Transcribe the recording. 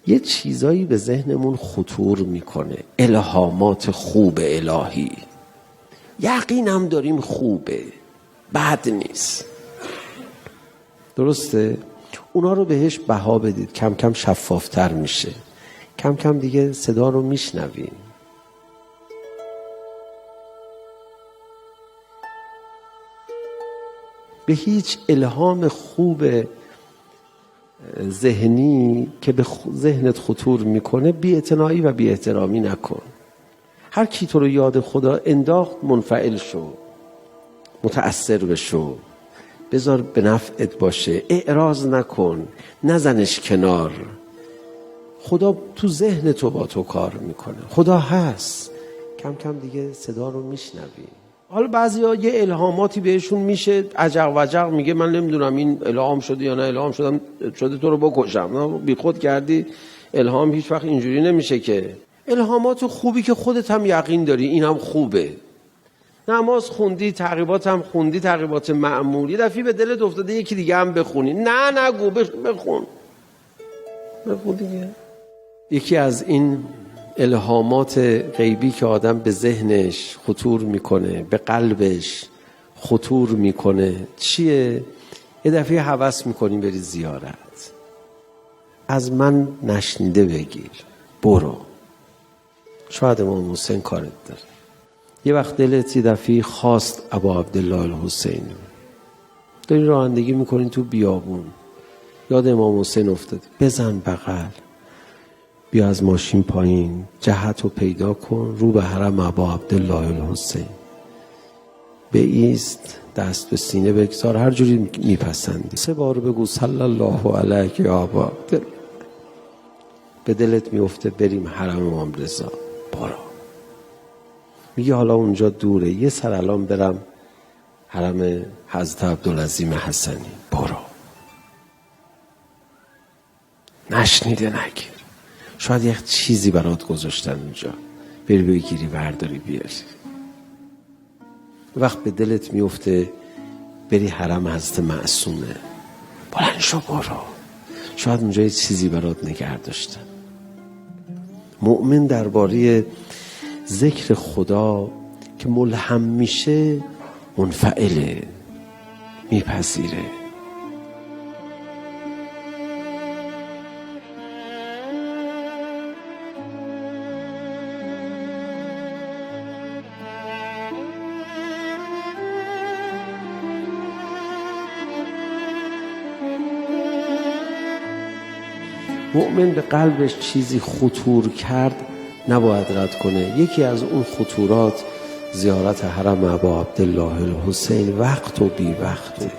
یه چیزایی به ذهنمون خطور میکنه، الهامات خوب الهی، یقینم داریم خوبه، بد نیست، درسته؟ اونا رو بهش بها بدید، کم کم شفافتر میشه، کم کم دیگه صدا رو میشنویم. به هیچ الهام خوب ذهنی که به ذهنت خطور میکنه بی‌اعتنایی و بی احترامی نکن. هر کی تو رو یاد خدا انداخت منفعل شو، متأثر بشو، بذار به نفعت باشه، اعراض نکن، نزنش کنار. خدا تو ذهن تو با تو کار میکنه، خدا هست. کم کم دیگه صدا رو میشنوی. حالا بعضیا یه الهاماتی بهشون میشه، عجق وجق میگه من نمیدونم این الهام شده یا نه الهام شده تو رو بکشم. بی خود کردی. الهام هیچ وقت اینجوری نمیشه که. الهامات خوبی که خودت هم یقین داری اینم خوبه. نماز خوندی، تقریبات هم خوندی، تقریبات معمولی، یه دفعه به دلت افتاده یکی دیگه هم بخونی. نه نگو، بخون دیگه. یکی از این الهامات غیبی که آدم به ذهنش خطور میکنه، به قلبش خطور میکنه چیه؟ یه دفعه هوس میکنی بری زیارت، از من نشنیده بگیر، برو. شاید امام حسین کارت داره. یه وقت دلت یه دفعه خواست ابا عبدالله الحسین، داری رانندگی میکنی تو بیابون، یاد امام حسین افتاد، بزن بغل، بیا از ماشین پایین، جهت رو پیدا کن، رو به حرم ابا عبدالله الحسین بایست، دست به سینه بگذار، هر جوری میپسندی 3 بار بگو صلی الله علیک یا ابا عبدالله. به دلت میفته بریم حرم امام رضا، برو. میگه حالا اونجا دوره، یه سر الان برم حرم حضرت عبدالعظیم حسنی، برو. نشنیده نگیر، شاید یک چیزی برات گذاشتن اونجا، بری بگیری برداری بیاری. وقت به دلت میفته بری حرم حضرت معصومه، بلند شو برو، شاید اونجا یه چیزی برات نگه داشتن. مؤمن درباره ذکر خدا که ملهم میشه منفعله، میپذیره. مؤمن به قلبش چیزی خطور کرد نباید رد کنه. یکی از اون خطورات زیارت حرم ابا عبدالله الحسین، وقت و بی وقت.